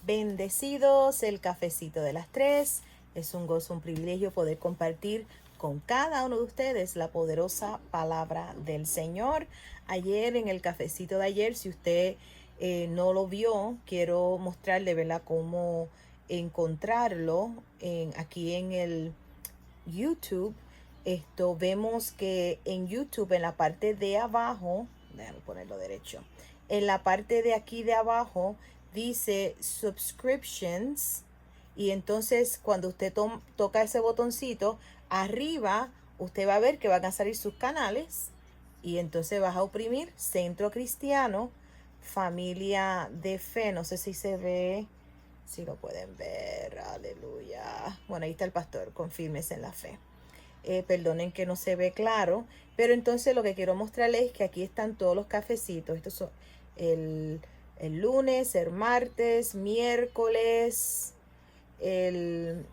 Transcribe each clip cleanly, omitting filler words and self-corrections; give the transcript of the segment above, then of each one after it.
Bendecidos, el cafecito de las 3. Es un gozo, un privilegio poder compartir con cada uno de ustedes la poderosa palabra del Señor. Ayer, en el cafecito de ayer, si usted no lo vio, quiero mostrarle, ¿verdad?, cómo encontrarlo aquí en el YouTube. Vemos que en YouTube, en la parte de abajo, déjame ponerlo derecho, en la parte de aquí de abajo dice subscriptions, y entonces cuando usted toca ese botoncito arriba, usted va a ver que van a salir sus canales, y entonces vas a oprimir Centro Cristiano Familia de Fe. No sé si se ve, si lo pueden ver. Aleluya. Bueno, ahí está el pastor, confírmese en la fe. Perdonen que no se ve claro, pero entonces lo que quiero mostrarles es que aquí están todos los cafecitos. Estos son el, el lunes, el martes, miércoles, el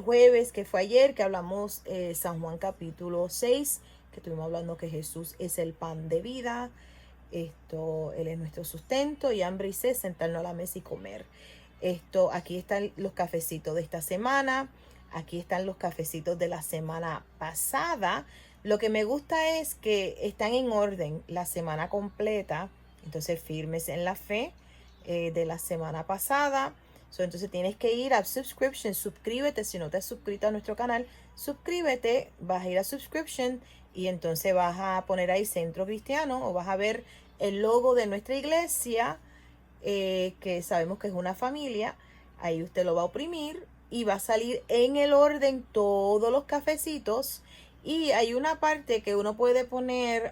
jueves, que fue ayer, que hablamos San Juan capítulo 6, que estuvimos hablando que Jesús es el pan de vida. Él es nuestro sustento, y hambre y sed, sentarnos a la mesa y comer. Aquí están los cafecitos de esta semana. Aquí están los cafecitos de la semana pasada. Lo que me gusta es que están en orden la semana completa. Entonces, firmes en la fe de la semana pasada. Entonces tienes que ir a subscription, suscríbete. Si no te has suscrito a nuestro canal, suscríbete, vas a ir a subscription y entonces vas a poner ahí Centro Cristiano, o vas a ver el logo de nuestra iglesia, que sabemos que es una familia. Ahí usted lo va a oprimir y va a salir en el orden todos los cafecitos. Y hay una parte que uno puede poner,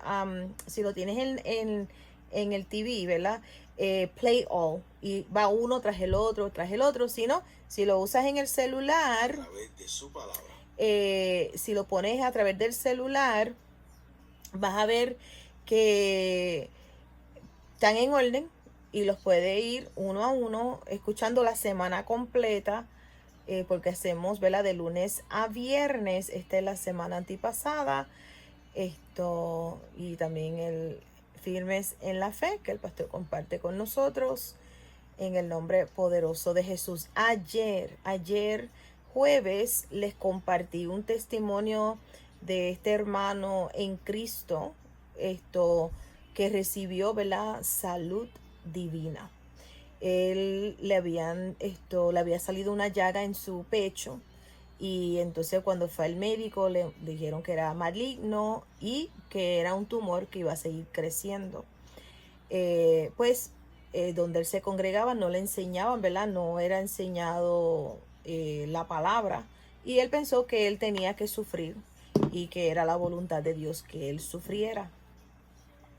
si lo tienes en el TV, ¿verdad? Play all, y va uno tras el otro, tras el otro. Si no, si lo usas en el celular, a través de su palabra, si lo pones a través del celular, vas a ver que están en orden y los puede ir uno a uno escuchando la semana completa, porque hacemos, ¿verdad?, de lunes a viernes. Esta es la semana antipasada. Y también el firmes en la fe, que el pastor comparte con nosotros, en el nombre poderoso de Jesús. Ayer jueves, les compartí un testimonio de este hermano en Cristo, que recibió, ¿verdad?, salud divina. Él le había salido una llaga en su pecho, y entonces cuando fue al médico le dijeron que era maligno y que era un tumor que iba a seguir creciendo. Donde él se congregaba no le enseñaban, ¿verdad? No era enseñado la palabra, y él pensó que él tenía que sufrir y que era la voluntad de Dios que él sufriera.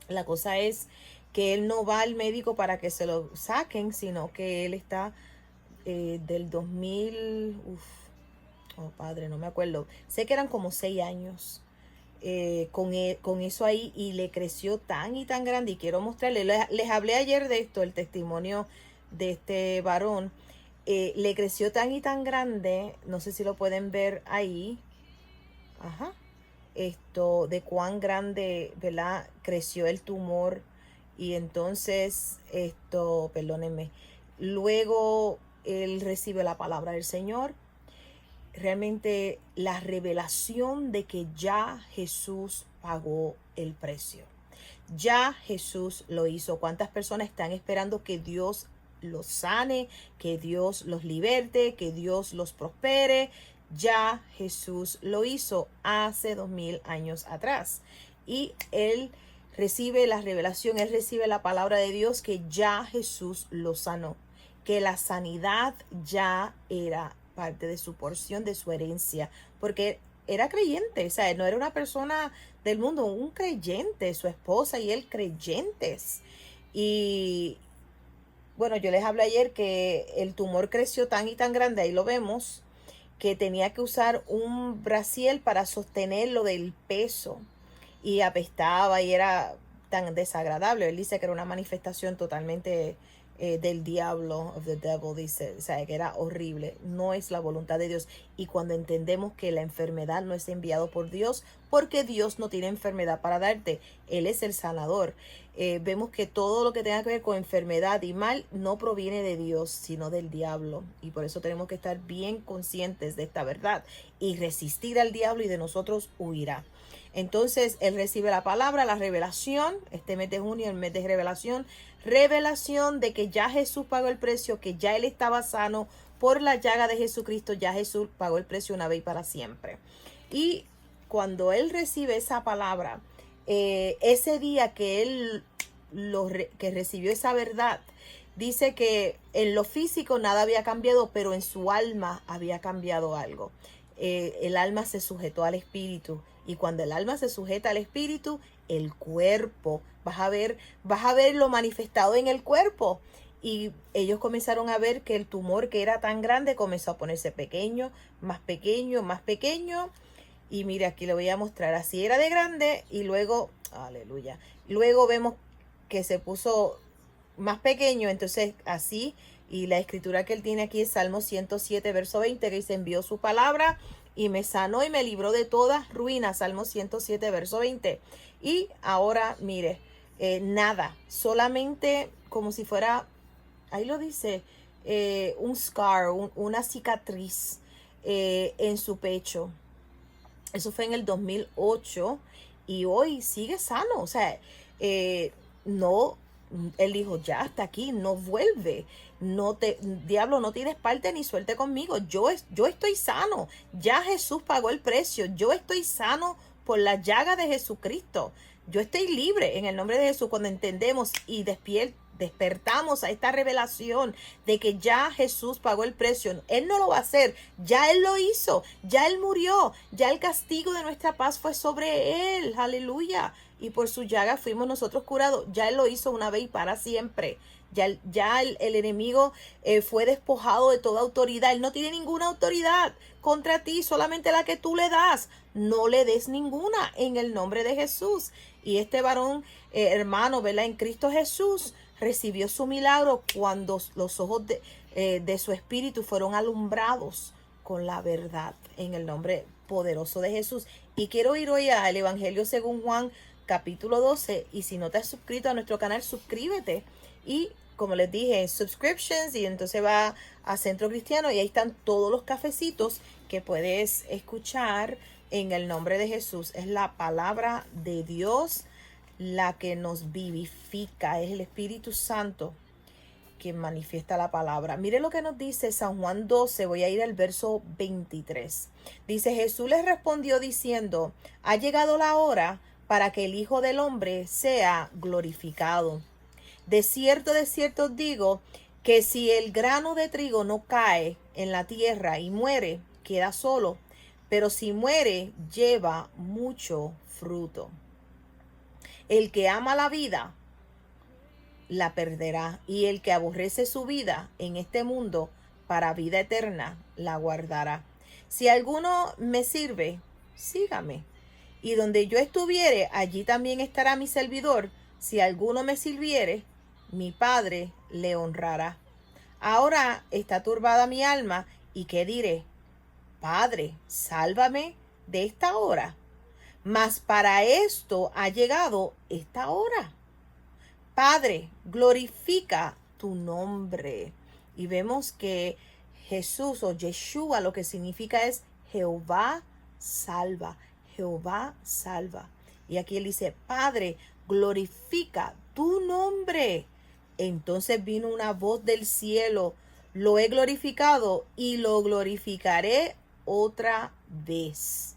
La cosa es que él no va al médico para que se lo saquen, sino que él está del 2000, oh padre, no me acuerdo, sé que eran como 6 años con eso ahí, y le creció tan y tan grande. Y quiero mostrarles, les hablé ayer de esto, el testimonio de este varón. Le creció tan y tan grande, no sé si lo pueden ver ahí. Ajá. De cuán grande, ¿verdad?, creció el tumor. Y entonces, perdónenme, luego él recibe la palabra del Señor. Realmente la revelación de que ya Jesús pagó el precio. Ya Jesús lo hizo. ¿Cuántas personas están esperando que Dios los sane, que Dios los liberte, que Dios los prospere? Ya Jesús lo hizo hace 2000 años atrás. Y él recibe la revelación, él recibe la palabra de Dios que ya Jesús lo sanó, que la sanidad ya era parte de su porción, de su herencia, porque era creyente. O sea, no era una persona del mundo, un creyente, su esposa y él creyentes. Y bueno, yo les hablé ayer que el tumor creció tan y tan grande, ahí lo vemos, que tenía que usar un brasier para sostenerlo del peso, y apestaba y era tan desagradable. Él dice que era una manifestación totalmente del diablo, of the devil, dice, o sea, que era horrible. No es la voluntad de Dios. Y cuando entendemos que la enfermedad no es enviado por Dios, porque Dios no tiene enfermedad para darte, Él es el sanador. Vemos que todo lo que tenga que ver con enfermedad y mal no proviene de Dios, sino del diablo. Y por eso tenemos que estar bien conscientes de esta verdad y resistir al diablo, y de nosotros huirá. Entonces él recibe la palabra, la revelación. Este mes de junio, el mes de revelación. Revelación de que ya Jesús pagó el precio, que ya él estaba sano por la llaga de Jesucristo. Ya Jesús pagó el precio una vez y para siempre. Y cuando él recibe esa palabra, ese día que él que recibió esa verdad, dice que en lo físico nada había cambiado, pero en su alma había cambiado algo. El alma se sujetó al espíritu, y cuando el alma se sujeta al espíritu, el cuerpo, vas a ver lo manifestado en el cuerpo. Y ellos comenzaron a ver que el tumor, que era tan grande, comenzó a ponerse pequeño, más pequeño, más pequeño. Y mire, aquí le voy a mostrar, así era de grande, y luego, aleluya, luego vemos que se puso más pequeño, entonces así. Y la escritura que él tiene aquí es Salmo 107, verso 20, que dice: envió su palabra y me sanó y me libró de todas ruinas. Salmo 107, verso 20. Y ahora, mire, nada, solamente como si fuera, ahí lo dice, un scar, una cicatriz en su pecho. Eso fue en el 2008, y hoy sigue sano. O sea, no, él dijo, ya hasta aquí, no vuelve. Diablo, no tienes parte ni suerte conmigo. Yo estoy sano. Ya Jesús pagó el precio. Yo estoy sano por la llaga de Jesucristo. Yo estoy libre en el nombre de Jesús. Cuando entendemos y despertamos a esta revelación de que ya Jesús pagó el precio. Él no lo va a hacer, ya Él lo hizo, ya Él murió, ya el castigo de nuestra paz fue sobre Él, aleluya, y por su llaga fuimos nosotros curados. Ya Él lo hizo una vez y para siempre. Ya el enemigo fue despojado de toda autoridad. Él no tiene ninguna autoridad contra ti, solamente la que tú le das. No le des ninguna en el nombre de Jesús. Y este varón, hermano, ¿verdad? En Cristo Jesús recibió su milagro cuando los ojos de su espíritu fueron alumbrados con la verdad, en el nombre poderoso de Jesús. Y quiero ir hoy al Evangelio según Juan, capítulo 12. Y si no te has suscrito a nuestro canal, suscríbete. Y como les dije, subscriptions, y entonces va a Centro Cristiano y ahí están todos los cafecitos que puedes escuchar en el nombre de Jesús. Es la palabra de Dios la que nos vivifica. Es el Espíritu Santo que manifiesta la palabra. Mire lo que nos dice San Juan 12, voy a ir al verso 23. Dice: Jesús les respondió diciendo: ha llegado la hora para que el Hijo del Hombre sea glorificado. De cierto os digo, que si el grano de trigo no cae en la tierra y muere, queda solo, pero si muere, lleva mucho fruto. El que ama la vida, la perderá, y el que aborrece su vida en este mundo, para vida eterna, la guardará. Si alguno me sirve, sígame, y donde yo estuviere, allí también estará mi servidor. Si alguno me sirviere, mi Padre le honrará. Ahora está turbada mi alma, ¿y qué diré? Padre, sálvame de esta hora. Mas para esto ha llegado esta hora. Padre, glorifica tu nombre. Y vemos que Jesús, o Yeshua, lo que significa es Jehová salva. Jehová salva. Y aquí él dice: Padre, glorifica tu nombre. Entonces vino una voz del cielo: lo he glorificado y lo glorificaré otra vez.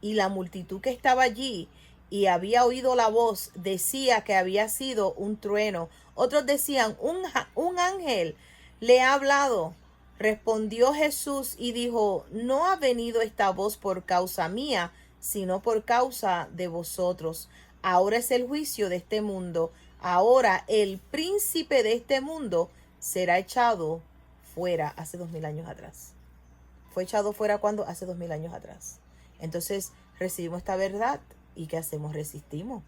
Y la multitud que estaba allí y había oído la voz decía que había sido un trueno. Otros decían: un ángel le ha hablado. Respondió Jesús y dijo: no ha venido esta voz por causa mía, sino por causa de vosotros. Ahora es el juicio de este mundo. Ahora el príncipe de este mundo será echado fuera. Hace 2000 años atrás. Fue echado fuera cuando hace 2000 años atrás. Entonces recibimos esta verdad. ¿Y qué hacemos? Resistimos.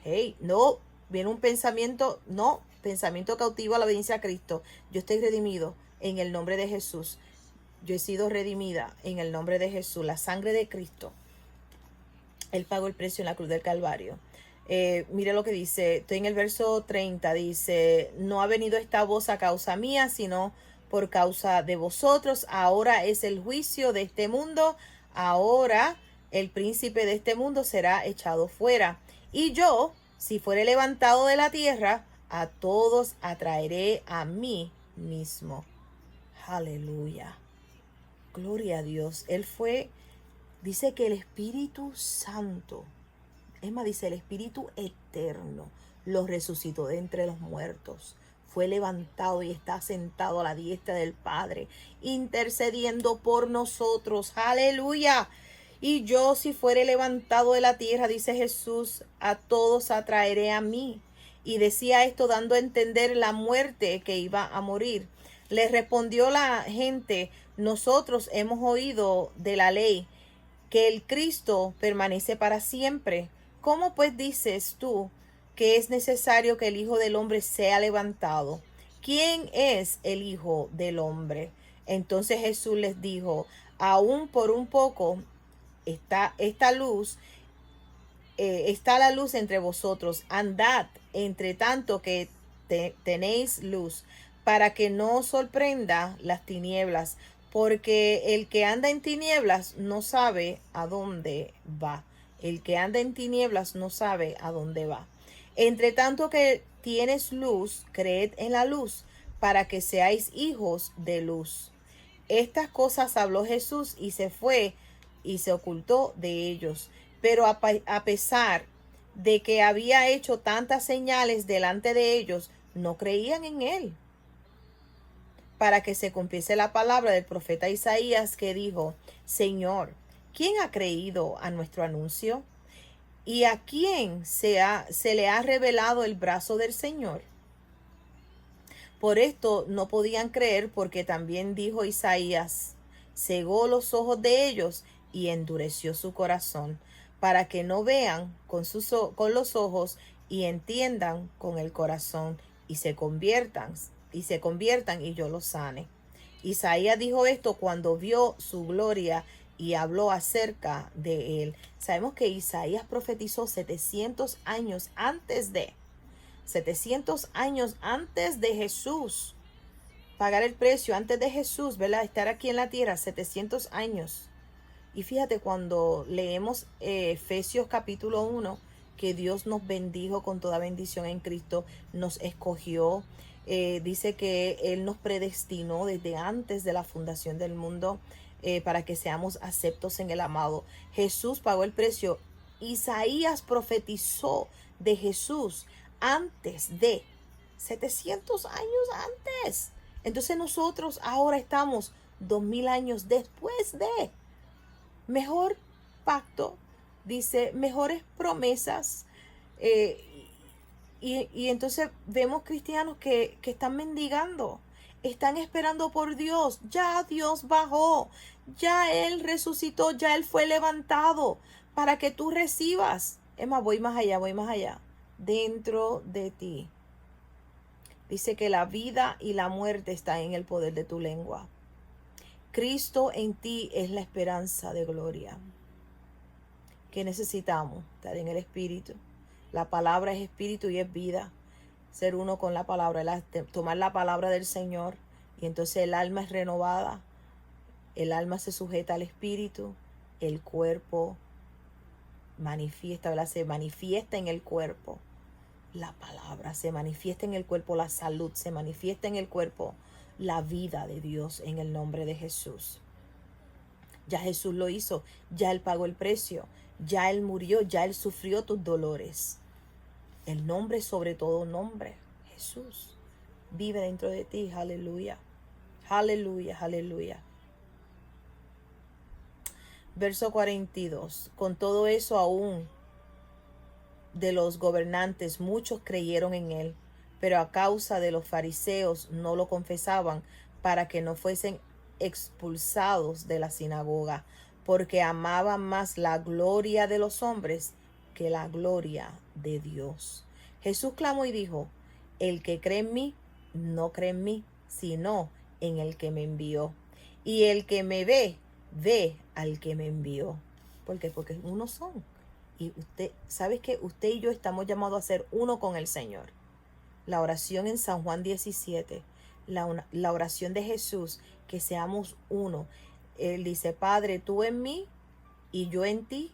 Hey, no, viene un pensamiento, no, pensamiento cautivo a la obediencia a Cristo. Yo estoy redimido en el nombre de Jesús. Yo he sido redimida en el nombre de Jesús. La sangre de Cristo. Él pagó el precio en la cruz del Calvario. Mire lo que dice, estoy en el verso 30, dice, no ha venido esta voz a causa mía, sino por causa de vosotros. Ahora es el juicio de este mundo. Ahora el príncipe de este mundo será echado fuera. Y yo, si fuere levantado de la tierra, a todos atraeré a mí mismo. Aleluya. Gloria a Dios. Él fue, dice que el Espíritu Santo, es más, dice el Espíritu Eterno, lo resucitó de entre los muertos. Fue levantado y está sentado a la diestra del Padre, intercediendo por nosotros. Aleluya. Y yo, si fuere levantado de la tierra, dice Jesús, a todos atraeré a mí. Y decía esto dando a entender la muerte que iba a morir. Le respondió la gente, nosotros hemos oído de la ley que el Cristo permanece para siempre. ¿Cómo pues dices tú que es necesario que el Hijo del Hombre sea levantado? ¿Quién es el Hijo del Hombre? Entonces Jesús les dijo, aún por un poco está esta luz, está la luz entre vosotros. Andad entre tanto que tenéis luz, para que no os sorprenda las tinieblas, porque el que anda en tinieblas no sabe a dónde va. El que anda en tinieblas no sabe a dónde va. Entre tanto que tienes luz, creed en la luz, para que seáis hijos de luz. Estas cosas habló Jesús y se fue y se ocultó de ellos. Pero a pesar de que había hecho tantas señales delante de ellos, no creían en él. Para que se cumpliese la palabra del profeta Isaías, que dijo, Señor, ¿quién ha creído a nuestro anuncio? ¿Y a quién se le ha revelado el brazo del Señor? Por esto no podían creer, porque también dijo Isaías, cegó los ojos de ellos y endureció su corazón, para que no vean con los ojos y entiendan con el corazón y se conviertan y yo los sane. Isaías dijo esto cuando vio su gloria y habló acerca de él. Sabemos que Isaías profetizó 700 años antes de 700 años antes de Jesús pagar el precio, antes de Jesús, ¿verdad? Estar aquí en la tierra, 700 años. Y fíjate, cuando leemos Efesios capítulo 1, que Dios nos bendijo con toda bendición en Cristo, nos escogió, dice que Él nos predestinó desde antes de la fundación del mundo para que seamos aceptos en el amado. Jesús pagó el precio. Isaías profetizó de Jesús antes de 700 años antes. Entonces nosotros ahora estamos 2000 años después de mejor pacto, dice, mejores promesas. Y entonces vemos cristianos que están mendigando, están esperando por Dios. Ya Dios bajó, ya Él resucitó, ya Él fue levantado para que tú recibas. Es más, voy más allá. Dentro de ti. Dice que la vida y la muerte están en el poder de tu lengua. Cristo en ti es la esperanza de gloria. ¿Qué necesitamos? Estar en el Espíritu. La palabra es espíritu y es vida. Ser uno con la palabra, tomar la palabra del Señor. Y entonces el alma es renovada. El alma se sujeta al Espíritu. El cuerpo manifiesta, ¿verdad? Se manifiesta en el cuerpo la palabra, se manifiesta en el cuerpo la salud, se manifiesta en el cuerpo la vida de Dios en el nombre de Jesús. Ya Jesús lo hizo, ya Él pagó el precio, ya Él murió, ya Él sufrió tus dolores. El nombre sobre todo nombre, Jesús, vive dentro de ti. Aleluya, aleluya, aleluya. Verso 42. Con todo eso aún de los gobernantes muchos creyeron en él, pero a causa de los fariseos no lo confesaban, para que no fuesen expulsados de la sinagoga, porque amaban más la gloria de los hombres que la gloria de Dios. Jesús clamó y dijo, El que cree en mí, no cree en mí, sino en el que me envió. Y el que me ve, ve al que me envió. ¿Por qué? Porque uno son. Y usted, ¿sabes qué? Usted y yo estamos llamados a ser uno con el Señor. La oración en San Juan 17, la oración de Jesús, que seamos uno. Él dice, Padre, tú en mí y yo en ti,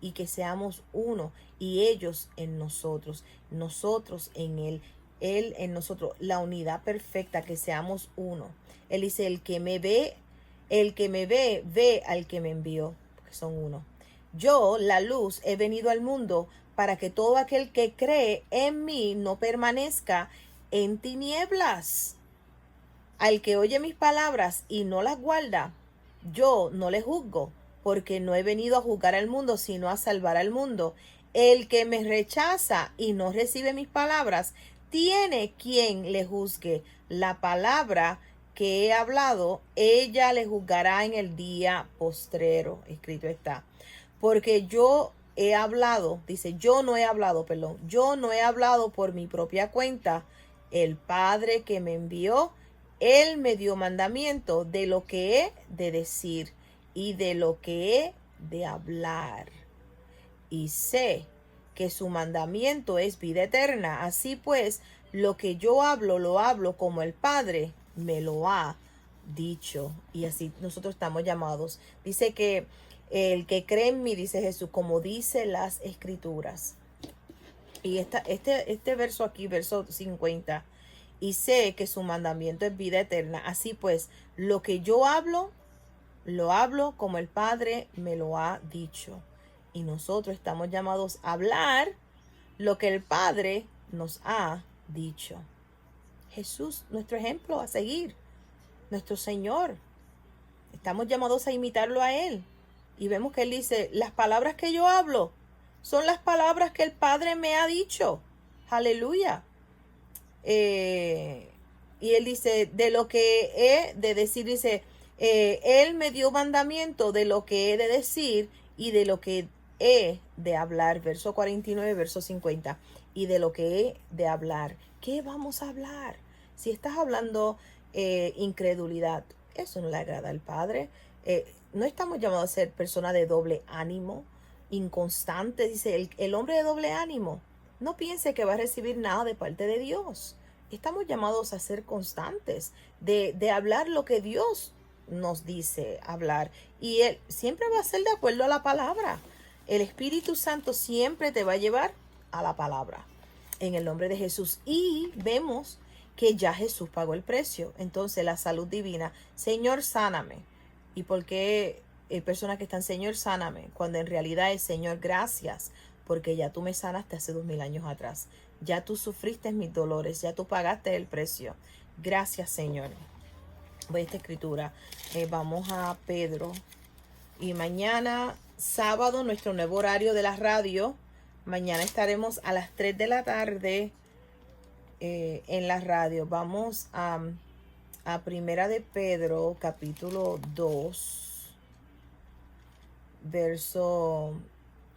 y que seamos uno, y ellos en nosotros en él en nosotros, la unidad perfecta, que seamos uno. Él dice, el que me ve, ve al que me envió, porque son uno. Yo, la luz, he venido al mundo para que todo aquel que cree en mí no permanezca en tinieblas. Al que oye mis palabras y no las guarda, yo no le juzgo, porque no he venido a juzgar al mundo, sino a salvar al mundo. El que me rechaza y no recibe mis palabras, tiene quien le juzgue. La palabra que he hablado, ella le juzgará en el día postrero. Escrito está. Porque yo he hablado, dice, yo no he hablado por mi propia cuenta. El Padre que me envió, Él me dio mandamiento de lo que he de decir y de lo que he de hablar. Y sé que su mandamiento es vida eterna. Así pues, lo que yo hablo, lo hablo como el Padre me lo ha dicho. Y así nosotros estamos llamados. Dice que el que cree en mí, dice Jesús, como dice las Escrituras. Y este verso aquí, verso 50. Y sé que su mandamiento es vida eterna. Así pues, lo que yo hablo, lo hablo como el Padre me lo ha dicho. Y nosotros estamos llamados a hablar lo que el Padre nos ha dicho. Jesús, nuestro ejemplo a seguir, nuestro Señor. Estamos llamados a imitarlo a Él. Y vemos que Él dice, las palabras que yo hablo son las palabras que el Padre me ha dicho. Aleluya. Y Él dice, de lo que he de decir, dice, Él me dio mandamiento de lo que he de decir y de lo que he de hablar. Verso 49, verso 50. Y de lo que he de hablar. ¿Qué vamos a hablar? Si estás hablando incredulidad, eso no le agrada al Padre. No estamos llamados a ser personas de doble ánimo, inconstantes. Dice, el hombre de doble ánimo no piense que va a recibir nada de parte de Dios. Estamos llamados a ser constantes, de hablar lo que Dios nos dice hablar. Y Él siempre va a ser de acuerdo a la palabra. El Espíritu Santo siempre te va a llevar a la palabra. En el nombre de Jesús. Y vemos que ya Jesús pagó el precio. Entonces la salud divina, Señor, sáname. ¿Y por qué hay personas que están, Señor, sáname? Cuando en realidad es, Señor, gracias, porque ya tú me sanaste hace 2000 años atrás. Ya tú sufriste mis dolores, ya tú pagaste el precio. Gracias, Señor. Voy a esta escritura. Vamos a Pedro. Y mañana, sábado, nuestro nuevo horario de la radio. Mañana estaremos a las 3 de la tarde en la radio. Vamos a Primera de Pedro, capítulo 2, verso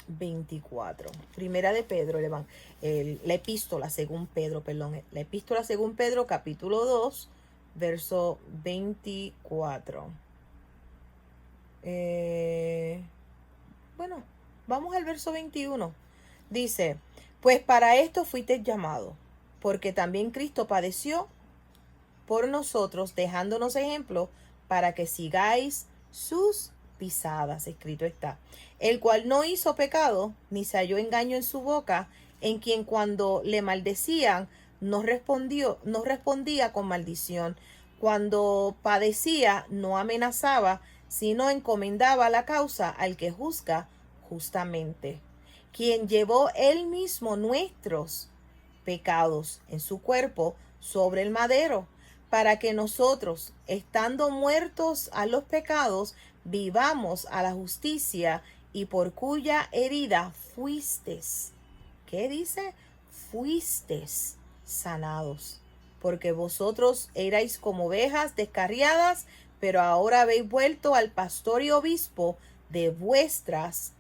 24. Primera de Pedro, la epístola según Pedro, la epístola según Pedro, capítulo 2, verso 24. Bueno, vamos al verso 21. Dice, pues para esto fuiste llamado, porque también Cristo padeció por nosotros, dejándonos ejemplo para que sigáis sus pisadas. Escrito está, el cual no hizo pecado, ni se halló engaño en su boca, en quien cuando le maldecían, no respondía con maldición. Cuando padecía, no amenazaba, sino encomendaba la causa al que juzga justamente, quien llevó él mismo nuestros pecados en su cuerpo sobre el madero, para que nosotros, estando muertos a los pecados, vivamos a la justicia, y por cuya herida fuisteis. ¿Qué dice? Fuisteis sanados. Porque vosotros erais como ovejas descarriadas, pero ahora habéis vuelto al pastor y obispo de vuestras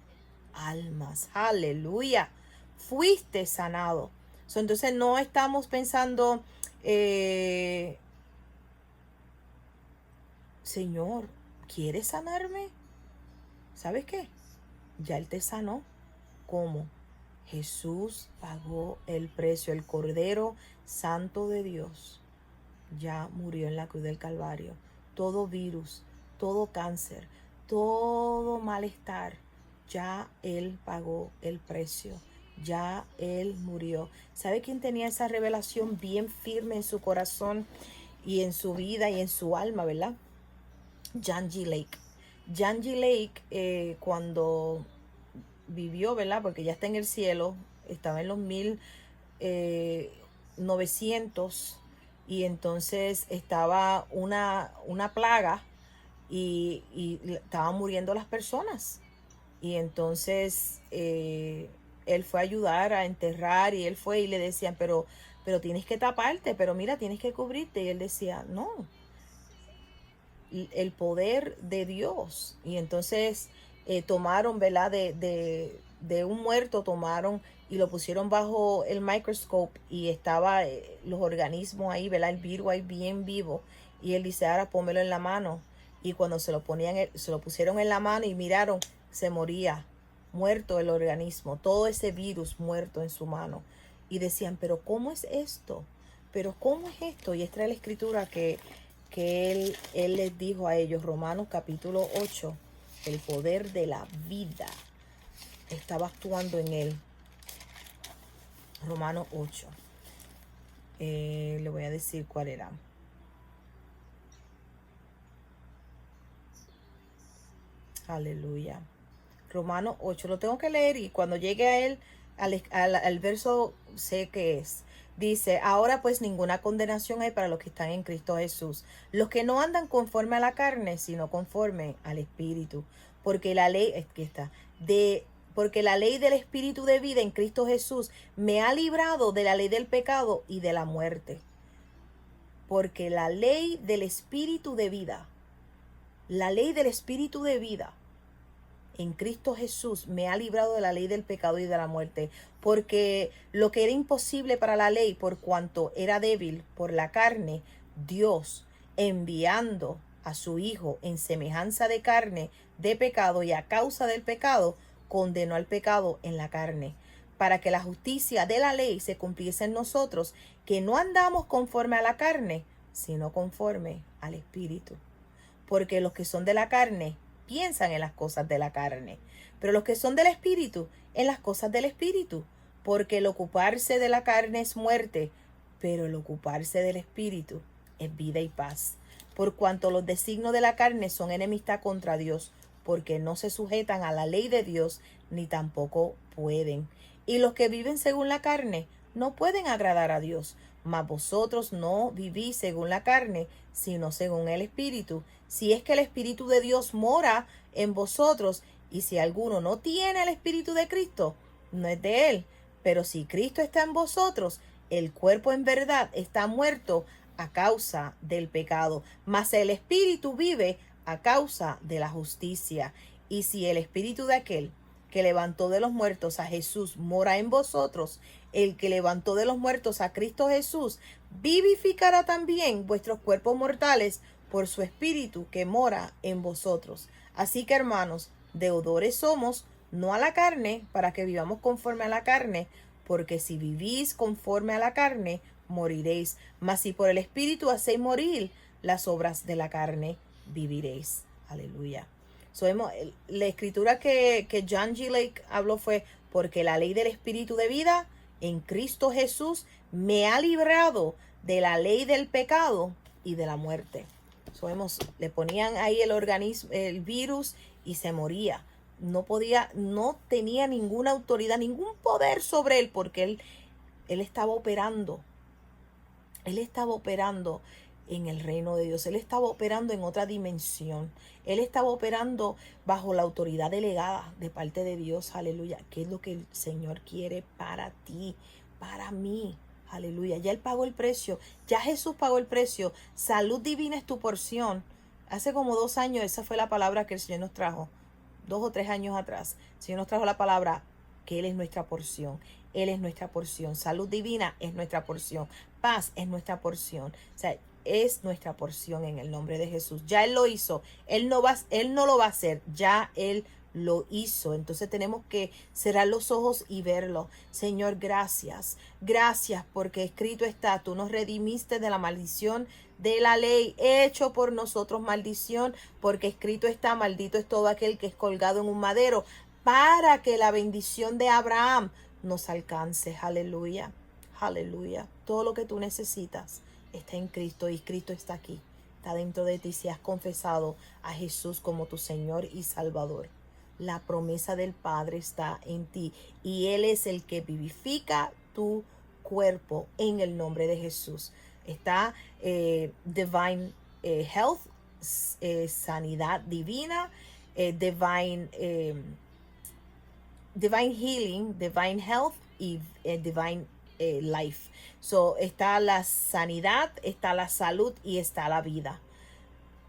almas. Aleluya. Fuiste sanado. Entonces no estamos pensando, Señor, ¿quieres sanarme? ¿Sabes qué? Ya Él te sanó. ¿Cómo? Jesús pagó el precio. El Cordero Santo de Dios ya murió en la cruz del Calvario. Todo virus, todo cáncer, todo malestar, ya Él pagó el precio. Ya Él murió. ¿Sabe quién tenía esa revelación bien firme en su corazón y en su vida y en su alma, verdad? John G. Lake. John G. Lake, cuando vivió, ¿verdad? Porque ya está en el cielo, estaba en los 1900 y entonces estaba una plaga y estaban muriendo las personas. Y entonces él fue a ayudar a enterrar y él fue y le decían, pero tienes que taparte, pero mira, tienes que cubrirte. Y él decía, no, el poder de Dios. Y entonces tomaron, ¿verdad? De un muerto tomaron y lo pusieron bajo el microscope y estaba los organismos ahí, ¿verdad? El virus ahí bien vivo. Y él dice, ahora pónmelo en la mano. Y cuando se lo se lo pusieron en la mano y miraron, se moría, muerto el organismo, todo ese virus muerto en su mano. Y decían, pero ¿cómo es esto? Pero ¿cómo es esto? Y esta es la escritura que él les dijo a ellos, Romanos capítulo 8, el poder de la vida estaba actuando en él. Romanos 8. Le voy a decir cuál era. Aleluya. Romanos 8. Lo tengo que leer y cuando llegue a él, al verso, sé que es. Dice, ahora pues ninguna condenación hay para los que están en Cristo Jesús, los que no andan conforme a la carne, sino conforme al Espíritu. Porque la ley, aquí está, porque la ley del Espíritu de vida en Cristo Jesús me ha librado de la ley del pecado y de la muerte. Porque la ley del Espíritu de vida, la ley del Espíritu de vida en Cristo Jesús me ha librado de la ley del pecado y de la muerte, porque lo que era imposible para la ley, por cuanto era débil por la carne, Dios, enviando a su Hijo en semejanza de carne de pecado y a causa del pecado, condenó al pecado en la carne, para que la justicia de la ley se cumpliese en nosotros, que no andamos conforme a la carne, sino conforme al Espíritu. Porque los que son de la carne piensan en las cosas de la carne, pero los que son del Espíritu, en las cosas del Espíritu. Porque el ocuparse de la carne es muerte, pero el ocuparse del Espíritu es vida y paz. Por cuanto los designios de la carne son enemistad contra Dios, porque no se sujetan a la ley de Dios, ni tampoco pueden. Y los que viven según la carne no pueden agradar a Dios. Mas vosotros no vivís según la carne, sino según el Espíritu. Si es que el Espíritu de Dios mora en vosotros, y si alguno no tiene el Espíritu de Cristo, no es de él. Pero si Cristo está en vosotros, el cuerpo en verdad está muerto a causa del pecado, mas el Espíritu vive a causa de la justicia. Y si el Espíritu de aquel que levantó de los muertos a Jesús mora en vosotros, el que levantó de los muertos a Cristo Jesús vivificará también vuestros cuerpos mortales por su Espíritu que mora en vosotros. Así que, hermanos, deudores somos, no a la carne, para que vivamos conforme a la carne, porque si vivís conforme a la carne, moriréis. Mas si por el Espíritu hacéis morir las obras de la carne, viviréis. Aleluya. La escritura que John G. Lake habló fue, porque la ley del Espíritu de vida en Cristo Jesús me ha librado de la ley del pecado y de la muerte. Le ponían ahí el organismo, el virus, y se moría. No tenía ninguna autoridad, ningún poder sobre él, porque él estaba operando. Él estaba operando en el reino de Dios. Él estaba operando en otra dimensión. Él estaba operando bajo la autoridad delegada de parte de Dios. Aleluya. ¿Qué es lo que el Señor quiere para ti, para mí? Aleluya. Ya Él pagó el precio. Ya Jesús pagó el precio. Salud divina es tu porción. Hace como 2 años esa fue la palabra que el Señor nos trajo. 2 o 3 años atrás. El Señor nos trajo la palabra que Él es nuestra porción. Él es nuestra porción. Salud divina es nuestra porción. Paz es nuestra porción. O sea, es nuestra porción en el nombre de Jesús. Ya Él lo hizo. Él no lo va a hacer. Ya Él lo hizo. Entonces tenemos que cerrar los ojos y verlo. Señor, gracias. Gracias porque escrito está, tú nos redimiste de la maldición de la ley, hecho por nosotros maldición, porque escrito está, maldito es todo aquel que es colgado en un madero, para que la bendición de Abraham nos alcance. Aleluya. Aleluya. Todo lo que tú necesitas está en Cristo y Cristo está aquí. Está dentro de ti si has confesado a Jesús como tu Señor y Salvador. La promesa del Padre está en ti y Él es el que vivifica tu cuerpo en el nombre de Jesús. Está divine health, sanidad divina, divine healing, divine health y divine life. So está la sanidad, está la salud y está la vida.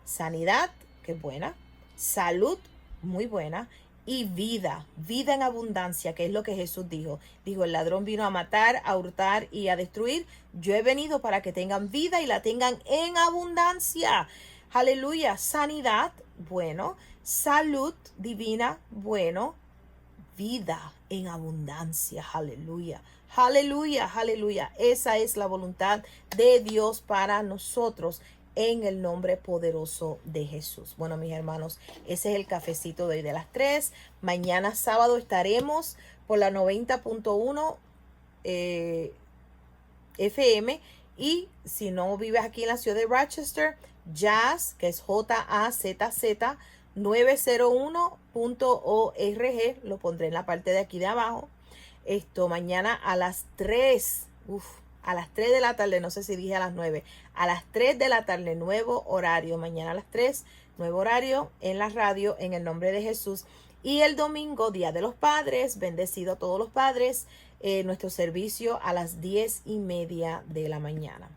Sanidad, que es buena. Salud, muy buena. Y vida en abundancia, que es lo que Jesús dijo. Dijo, el ladrón vino a matar, a hurtar y a destruir. Yo he venido para que tengan vida y la tengan en abundancia. Aleluya. Sanidad, bueno. Salud divina, bueno. Vida en abundancia. Aleluya. Aleluya, aleluya. Esa es la voluntad de Dios para nosotros en el nombre poderoso de Jesús. Bueno, mis hermanos, ese es el cafecito de hoy de las 3. Mañana sábado estaremos por la 90.1 FM. Y si no vives aquí en la ciudad de Rochester, Jazz, que es JAZZ 901.org, lo pondré en la parte de aquí de abajo. Mañana a las 3, a las 3 de la tarde, no sé si dije a las 9, a las 3 de la tarde, nuevo horario, mañana a las 3, nuevo horario en la radio, en el nombre de Jesús. Y el domingo, Día de los Padres, bendecido a todos los padres, nuestro servicio a las 10:30 de la mañana.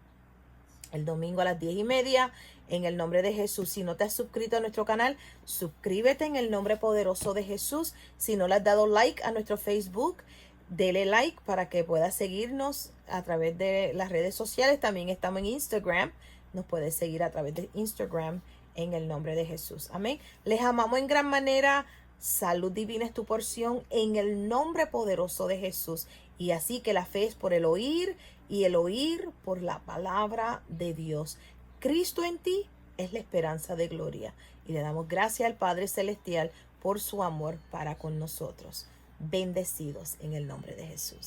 El domingo a las 10:30, en el nombre de Jesús. Si no te has suscrito a nuestro canal, suscríbete en el nombre poderoso de Jesús. Si no le has dado like a nuestro Facebook, dele like para que puedas seguirnos a través de las redes sociales. También estamos en Instagram. Nos puedes seguir a través de Instagram en el nombre de Jesús. Amén. Les amamos en gran manera. Salud divina es tu porción en el nombre poderoso de Jesús. Y así que la fe es por el oír y el oír por la palabra de Dios. Cristo en ti es la esperanza de gloria. Y le damos gracias al Padre Celestial por su amor para con nosotros. Bendecidos en el nombre de Jesús.